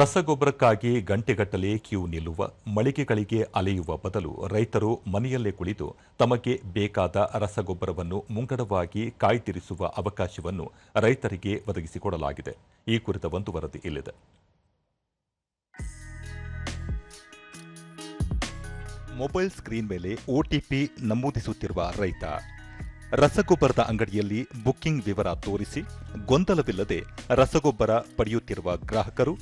ರಸಗೊಬ್ಬರಕ್ಕಾಗಿ ಗಂಟೆಗಟ್ಟಲೆ ಕ್ಯೂ ನಿಲ್ಲುವ, ಮಳಿಗೆಗಳಿಗೆ ಅಲೆಯುವ ಬದಲು ರೈತರು ಮನೆಯಲ್ಲೇ ಕುಳಿತು ತಮಗೆ ಬೇಕಾದ ರಸಗೊಬ್ಬರವನ್ನು ಮುಂಗಡವಾಗಿ ಕಾಯ್ದಿರಿಸುವ ಅವಕಾಶವನ್ನು ರೈತರಿಗೆ ಒದಗಿಸಿಕೊಡಲಾಗಿದೆ. ಈ ಕುರಿತ ಒಂದು ವರದಿ ಇಲ್ಲಿದೆ. ಮೊಬೈಲ್ ಸ್ಕ್ರೀನ್ ಮೇಲೆ ಒಟಿಪಿ ನಮೂದಿಸುತ್ತಿರುವ ರೈತ ರಸಗೊಬ್ಬರದ ಅಂಗಡಿಯಲ್ಲಿ ಬುಕ್ಕಿಂಗ್ ವಿವರ ತೋರಿಸಿ ಗೊಂದಲವಿಲ್ಲದೆ ರಸಗೊಬ್ಬರ ಪಡೆಯುತ್ತಿರುವ ಗ್ರಾಹಕರು,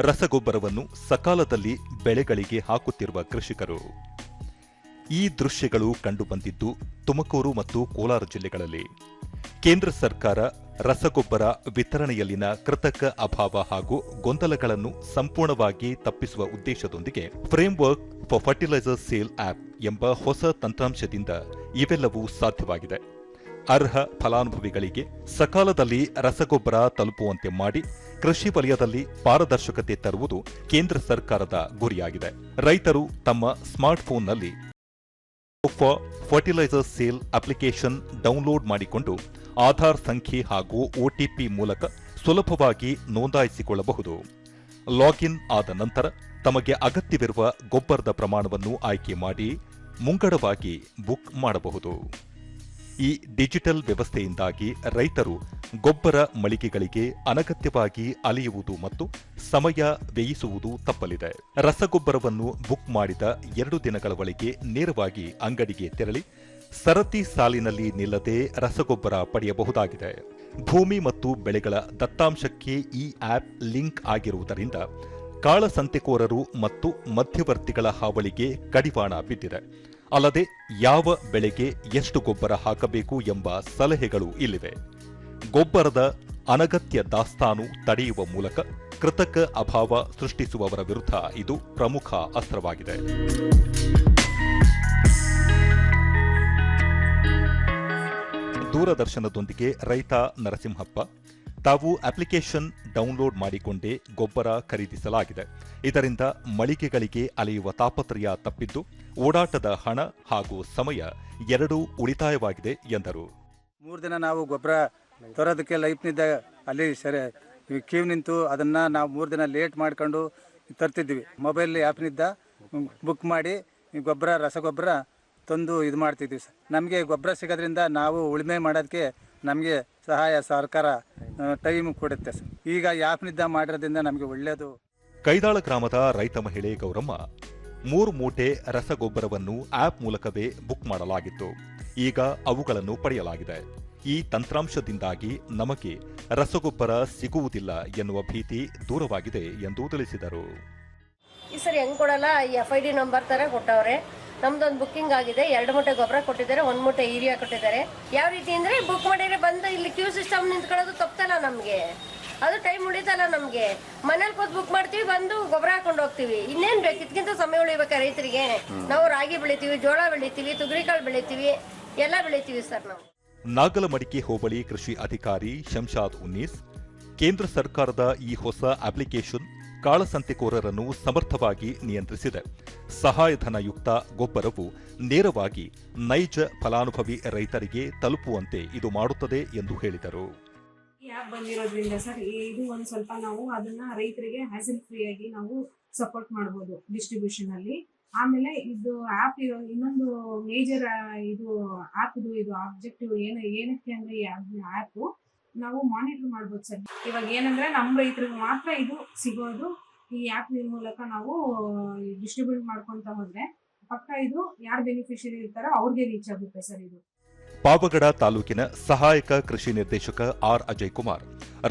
ರಸಗೊಬ್ಬರವನ್ನು ಸಕಾಲದಲ್ಲಿ ಬೆಳೆಗಳಿಗೆ ಹಾಕುತ್ತಿರುವ ಕೃಷಿಕರು. ಈ ದೃಶ್ಯಗಳು ಕಂಡುಬಂದಿದ್ದು ತುಮಕೂರು ಮತ್ತು ಕೋಲಾರ ಜಿಲ್ಲೆಗಳಲ್ಲಿ. ಕೇಂದ್ರ ಸರ್ಕಾರ ರಸಗೊಬ್ಬರ ವಿತರಣೆಯಲ್ಲಿನ ಕೃತಕ ಅಭಾವ ಹಾಗೂ ಗೊಂದಲಗಳನ್ನು ಸಂಪೂರ್ಣವಾಗಿ ತಪ್ಪಿಸುವ ಉದ್ದೇಶದೊಂದಿಗೆ framework for fertiliser sale app ಎಂಬ ಹೊಸ ತಂತ್ರಾಂಶದಿಂದ ಇವೆಲ್ಲವೂ ಸಾಧ್ಯವಾಗಿದೆ. ಅರ್ಹ ಫಲಾನುಭವಿಗಳಿಗೆ ಸಕಾಲದಲ್ಲಿ ರಸಗೊಬ್ಬರ ತಲುಪುವಂತೆ ಮಾಡಿ ಕೃಷಿ ವಲಯದಲ್ಲಿ ಪಾರದರ್ಶಕತೆ ತರುವುದು ಕೇಂದ್ರ ಸರ್ಕಾರದ ಗುರಿಯಾಗಿದೆ. ರೈತರು ತಮ್ಮ ಸ್ಮಾರ್ಟ್ಫೋನ್ನಲ್ಲಿ for fertiliser sale application download ಮಾಡಿಕೊಂಡು ಆಧಾರ್ ಸಂಖ್ಯೆ ಹಾಗೂ ಒಟಿಪಿ ಮೂಲಕ ಸುಲಭವಾಗಿ ನೋಂದಾಯಿಸಿಕೊಳ್ಳಬಹುದು. ಲಾಗಿನ್ ಆದ ನಂತರ ತಮಗೆ ಅಗತ್ಯವಿರುವ ಗೊಬ್ಬರದ ಪ್ರಮಾಣವನ್ನು ಆಯ್ಕೆ ಮಾಡಿ ಮುಂಗಡವಾಗಿ ಬುಕ್ ಮಾಡಬಹುದು. ಈ ಡಿಜಿಟಲ್ ವ್ಯವಸ್ಥೆಯಿಂದಾಗಿ ರೈತರು ಗೊಬ್ಬರ ಮಳಿಗೆಗಳಿಗೆ ಅನಗತ್ಯವಾಗಿ ಅಲೆಯುವುದು ಮತ್ತು ಸಮಯ ವ್ಯಯಿಸುವುದು ತಪ್ಪಲಿದೆ. ರಸಗೊಬ್ಬರವನ್ನು ಬುಕ್ ಮಾಡಿದ 2 ದಿನಗಳ ಒಳಗೆ ನೇರವಾಗಿ ಅಂಗಡಿಗೆ ತೆರಳಿ ಸರತಿ ಸಾಲಿನಲ್ಲಿ ನಿಲ್ಲದೆ ರಸಗೊಬ್ಬರ ಪಡೆಯಬಹುದಾಗಿದೆ. ಭೂಮಿ ಮತ್ತು ಬೆಳೆಗಳ ದತ್ತಾಂಶಕ್ಕೆ ಈ ಆಪ್ ಲಿಂಕ್ ಆಗಿರುವುದರಿಂದ ಕಾಳಸಂತೆಕೋರರು ಮತ್ತು ಮಧ್ಯವರ್ತಿಗಳ ಹಾವಳಿಗೆ ಕಡಿವಾಣ ಬಿದ್ದಿದೆ. ಅಲ್ಲದೆ ಯಾವ ಬೆಳೆಗೆ ಎಷ್ಟು ಗೊಬ್ಬರ ಹಾಕಬೇಕು ಎಂಬ ಸಲಹೆಗಳು ಇಲ್ಲಿವೆ. ಗೊಬ್ಬರದ ಅನಗತ್ಯ ದಾಸ್ತಾನು ತಡೆಯುವ ಮೂಲಕ ಕೃತಕ ಅಭಾವ ಸೃಷ್ಟಿಸುವವರ ವಿರುದ್ಧ ಇದು ಪ್ರಮುಖ ಅಸ್ತ್ರವಾಗಿದೆ. ದೂರದರ್ಶನದೊಂದಿಗೆ ರೈತ ನರಸಿಂಹಪ್ಪ, ತಾವು ಅಪ್ಲಿಕೇಶನ್ ಡೌನ್ಲೋಡ್ ಮಾಡಿಕೊಂಡೇ ಗೊಬ್ಬರ ಖರೀದಿಸಲಾಗಿದೆ. ಇದರಿಂದ ಮಳಿಗೆಗಳಿಗೆ ಅಲೆಯುವ ತಾಪತ್ರಯ ತಪ್ಪಿದ್ದು ಓಡಾಟದ ಹಣ ಹಾಗೂ ಸಮಯ ಎರಡೂ ಉಳಿತಾಯವಾಗಿದೆ ಎಂದರು. 3 ದಿನ ನಾವು ಗೊಬ್ಬರ ತರೋದಕ್ಕೆ ಲೈಫ್ನಿಂದ ಅಲ್ಲಿ ಕ್ಯೂ ನಿಂತು ಅದನ್ನು ನಾವು 3 ದಿನ ಲೇಟ್ ಮಾಡ್ಕೊಂಡು ತರ್ತಿದ್ವಿ. ಮೊಬೈಲ್ ಆ್ಯಪ್ನಿಂದ ಬುಕ್ ಮಾಡಿ ರಸಗೊಬ್ಬರ ತಂದು ಇದು ಮಾಡ್ತಿದ್ವಿ ಸರ್. ನಮಗೆ ಗೊಬ್ಬರ ಸಿಗೋದ್ರಿಂದ ನಾವು ಉಳುಮೆ ಮಾಡೋದಕ್ಕೆ ನಮಗೆ ಸಹಾಯ ಸರ್ಕಾರ ಟೈಮ್ ಕೊಡುತ್ತೆ ಸರ್. ಈಗ ಆ್ಯಪ್ನಿಂದ ಮಾಡಿರೋದ್ರಿಂದ ನಮಗೆ ಒಳ್ಳೆಯದು. ಕೈದಾಳ ಗ್ರಾಮದ ರೈತ ಮಹಿಳೆ ಗೌರಮ್ಮ 3 ಮೂಟೆ ರಸಗೊಬ್ಬರವನ್ನು ಆಪ್ ಮೂಲಕವೇ ಬುಕ್ ಮಾಡಲಾಗಿತ್ತು. ಈಗ ಅವುಗಳನ್ನು ಪಡೆಯಲಾಗಿದೆ. ಈ ತಂತ್ರಾಂಶದಿಂದಾಗಿ ನಮಗೆ ರಸಗೊಬ್ಬರ ಸಿಗುವುದಿಲ್ಲ ಎನ್ನುವ ಭೀತಿ ದೂರವಾಗಿದೆ ಎಂದು ತಿಳಿಸಿದರು. ಈ ಸರಿ ಹೆಂಗ್ ಕೊಡಲ್ಲ, FID ನಂಬರ್ ತರ ಕೊಟ್ಟವ್ರೆ. ನಮ್ದೊಂದು ಬುಕ್ಕಿಂಗ್ ಆಗಿದೆ. 2 ಮೂಟೆ ಗೊಬ್ಬರ ಕೊಟ್ಟಿದ್ದಾರೆ, 1 ಮೂಟೆ ಯೂರಿಯಾ ಕೊಟ್ಟಿದ್ದಾರೆ. ಯಾವ ರೀತಿ ಅಂದ್ರೆ ಬುಕ್ ಮಾಡಿದ್ರೆ ಬಂದು ಇಲ್ಲಿ ಕ್ಯೂ ಸಿಸ್ಟಮ್ ನಿಂತ್ಕೊಳ್ಳೋದು ತಪ್ಪಲ್ಲ ನಮ್ಗೆ. ಅದು ಟೈಮ್ ಉಳಿತಲ್ಲ ನಮ್ಗೆ. ಮನೇಲಿ ಕೂತ್ ಬುಕ್ ಮಾಡ್ತೀವಿ, ಬಂದು ಗೊಬ್ಬರ ಹಾಕೊಂಡು ಹೋಗ್ತೀವಿ. ಇನ್ನೇನ್ ಬೇಕು, ಇದಕ್ಕಿಂತ ಸಮಯ ಉಳಿಬೇಕ ರೈತರಿಗೆ. ನಾವು ರಾಗಿ ಬೆಳಿತೀವಿ, ಜೋಳ ಬೆಳಿತೀವಿ, ತೊಗರಿಕಾಳು ಬೆಳಿತೀವಿ, ಎಲ್ಲ ಬೆಳಿತೀವಿ ಸರ್ ನಾವು. ನಾಗಲಮಡಿಕೆ ಹೋಬಳಿ ಕೃಷಿ ಅಧಿಕಾರಿ ಶಂಷಾದ್ ಉನ್ನೀಸ್, ಕೇಂದ್ರ ಸರ್ಕಾರದ ಈ ಹೊಸ ಅಪ್ಲಿಕೇಶನ್ ಕಾಳಸಂತೆಕೋರರನ್ನು ಸಮರ್ಥವಾಗಿ ನಿಯಂತ್ರಿಸಿದೆ. ಸಹಾಯಧನಯುಕ್ತ ಗೊಬ್ಬರವು ನೇರವಾಗಿ ನೈಜ ಫಲಾನುಭವಿ ರೈತರಿಗೆ ತಲುಪುವಂತೆ ಇದು ಮಾಡುತ್ತದೆ ಎಂದು ಹೇಳಿದರು. ಈ ಆ್ಯಪ್ ಬಂದಿರೋದ್ರಿಂದ ಸರ್ ಇದು ಒಂದು ಸ್ವಲ್ಪ ನಾವು ಅದನ್ನ ರೈತರಿಗೆ ಹ್ಯಾಸಲ್ ಫ್ರೀ ಆಗಿ ನಾವು ಸಪೋರ್ಟ್ ಮಾಡ್ಬೋದು ಡಿಸ್ಟ್ರಿಬ್ಯೂಷನ್ ಅಲ್ಲಿ. ಆಮೇಲೆ ಇದು ಆ್ಯಪ್ ಇನ್ನೊಂದು ಮೇಜರ್ ಇದು ಆ್ಯಪ್ದು ಇದು ಆಬ್ಜೆಕ್ಟಿವ್ ಏನಕ್ಕೆ ಅಂದ್ರೆ ಈ ಆ್ಯಪ್ ನಾವು ಮಾನಿಟರ್ ಮಾಡ್ಬೋದು ಸರ್. ಇವಾಗ ಏನಂದ್ರೆ ನಮ್ಮ ರೈತರಿಗೆ ಮಾತ್ರ ಇದು ಸಿಗೋದು. ಈ ಆ್ಯಪ್ ಮೂಲಕ ನಾವು ಡಿಸ್ಟ್ರಿಬ್ಯೂಟ್ ಮಾಡ್ಕೊಂತ ಹೋದ್ರೆ ಪಕ್ಕ ಇದು ಯಾರು ಬೆನಿಫಿಷಿಯರಿ ಇರ್ತಾರೋ ಅವ್ರಿಗೆ ರೀಚ್ ಆಗುತ್ತೆ ಸರ್. ಇದು ಪಾವಗಡ ತಾಲೂಕಿನ ಸಹಾಯಕ ಕೃಷಿ ನಿರ್ದೇಶಕ ಆರ್ ಅಜಯ್ ಕುಮಾರ್,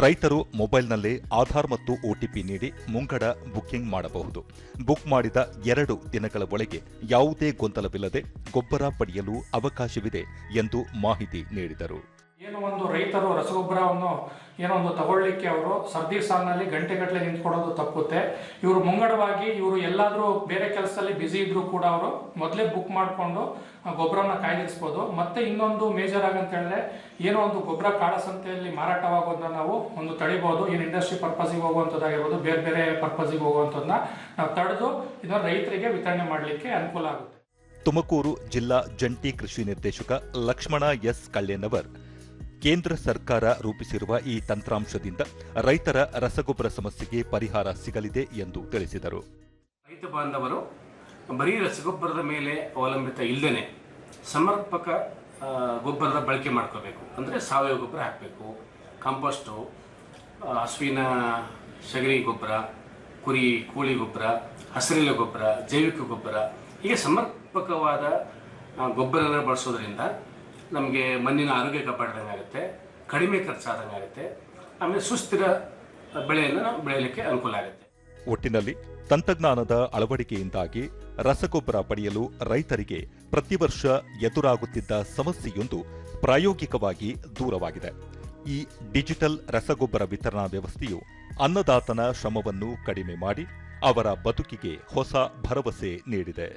ರೈತರು ಮೊಬೈಲ್ನಲ್ಲೇ ಆಧಾರ್ ಮತ್ತು ಒಟಿಪಿ ನೀಡಿ ಮುಂಗಡ ಬುಕ್ಕಿಂಗ್ ಮಾಡಬಹುದು. ಬುಕ್ ಮಾಡಿದ 2 ದಿನಗಳ ಒಳಗೆ ಯಾವುದೇ ಗೊಂದಲವಿಲ್ಲದೆ ಗೊಬ್ಬರ ಪಡೆಯಲು ಅವಕಾಶವಿದೆ ಎಂದು ಮಾಹಿತಿ ನೀಡಿದರು. ಏನೋ ಒಂದು ರೈತರು ರಸಗೊಬ್ಬರವನ್ನು ಏನೋ ಒಂದು ತಗೊಳ್ಳಿಕ್ಕೆ ಅವರು ಸರ್ದಿ ಸಾಲಿನಲ್ಲಿ ಗಂಟೆಗಟ್ಟಲೆ ನಿಂತ್ಕೊಳ್ಳೋದು ತಪ್ಪುತ್ತೆ. ಇವರು ಮುಂಗಡವಾಗಿ ಇವರು ಎಲ್ಲಾದರೂ ಬೇರೆ ಕೆಲಸದಲ್ಲಿ ಬ್ಯುಸಿ ಇದ್ರೂ ಕೂಡ ಅವರು ಮೊದಲೇ ಬುಕ್ ಮಾಡಿಕೊಂಡು ಗೊಬ್ಬರನ ಕಾಯ್ದಿರಿಸ್ಬೋದು. ಮತ್ತೆ ಇನ್ನೊಂದು ಮೇಜರ್ ಆಗಿ ಅಂತ ಹೇಳಿದ್ರೆ ಏನೋ ಒಂದು ಗೊಬ್ಬರ ಕಾಳಸಂತೆಯಲ್ಲಿ ಮಾರಾಟವಾಗೋದನ್ನ ನಾವು ಒಂದು ತಡಿಬಹುದು. ಏನು ಇಂಡಸ್ಟ್ರಿ ಪರ್ಪಸ್ಗೆ ಹೋಗುವಂಥದ್ದಾಗಿರ್ಬೋದು, ಬೇರೆ ಬೇರೆ ಪರ್ಪಸ್ಗೆ ಹೋಗುವಂಥದ್ದನ್ನ ನಾವು ತಡೆದು ಇದನ್ನು ರೈತರಿಗೆ ವಿತರಣೆ ಮಾಡಲಿಕ್ಕೆ ಅನುಕೂಲ ಆಗುತ್ತೆ. ತುಮಕೂರು ಜಿಲ್ಲಾ ಜಂಟಿ ಕೃಷಿ ನಿರ್ದೇಶಕ ಲಕ್ಷ್ಮಣ ಎಸ್ ಕಳ್ಳೇನವರ್, ಕೇಂದ್ರ ಸರ್ಕಾರ ರೂಪಿಸಿರುವ ಈ ತಂತ್ರಾಂಶದಿಂದ ರೈತರ ರಸಗೊಬ್ಬರ ಸಮಸ್ಯೆಗೆ ಪರಿಹಾರ ಸಿಗಲಿದೆ ಎಂದು ತಿಳಿಸಿದರು. ರೈತ ಬಾಂಧವರು ಬರೀ ರಸಗೊಬ್ಬರದ ಮೇಲೆ ಅವಲಂಬಿತ ಇಲ್ಲದೇ ಸಮರ್ಪಕ ಗೊಬ್ಬರದ ಬಳಕೆ ಮಾಡ್ಕೋಬೇಕು. ಅಂದರೆ ಸಾವಯವ ಗೊಬ್ಬರ ಹಾಕಬೇಕು, ಕಾಂಪೋಸ್ಟು, ಹಸುವಿನ ಸಗಣಿ ಗೊಬ್ಬರ, ಕುರಿ ಕೋಳಿ ಗೊಬ್ಬರ, ಹಸಿರೆಲೆ ಗೊಬ್ಬರ, ಜೈವಿಕ ಗೊಬ್ಬರ, ಹೀಗೆ ಸಮರ್ಪಕವಾದ ಗೊಬ್ಬರನ ಬಳಸೋದ್ರಿಂದ ನಮಗೆ ಮಣ್ಣಿನ ಆರೋಗ್ಯ ಕಾಪಾಡ್ದಂಗಾಗುತ್ತೆ, ಕಡಿಮೆ ಖರ್ಚಾದಂಗಾಗುತ್ತೆ, ಆಮೇಲೆ ಸುಸ್ಥಿರ ಬೆಳೆಯನ್ನು ನಾವು ಬೆಳೆಯಲಿಕ್ಕೆ ಅನುಕೂಲ ಆಗುತ್ತೆ. ಒಟ್ಟಿನಲ್ಲಿ ತಂತ್ರಜ್ಞಾನದ ಅಳವಡಿಕೆಯಿಂದಾಗಿ ರಸಗೊಬ್ಬರ ಪಡೆಯಲು ರೈತರಿಗೆ ಪ್ರತಿ ವರ್ಷ ಎದುರಾಗುತ್ತಿದ್ದ ಸಮಸ್ಯೆಯೊಂದು ಪ್ರಾಯೋಗಿಕವಾಗಿ ದೂರವಾಗಿದೆ. ಈ ಡಿಜಿಟಲ್ ರಸಗೊಬ್ಬರ ವಿತರಣಾ ವ್ಯವಸ್ಥೆಯು ಅನ್ನದಾತನ ಶ್ರಮವನ್ನು ಕಡಿಮೆ ಮಾಡಿ ಅವರ ಬದುಕಿಗೆ ಹೊಸ ಭರವಸೆ ನೀಡಿದೆ.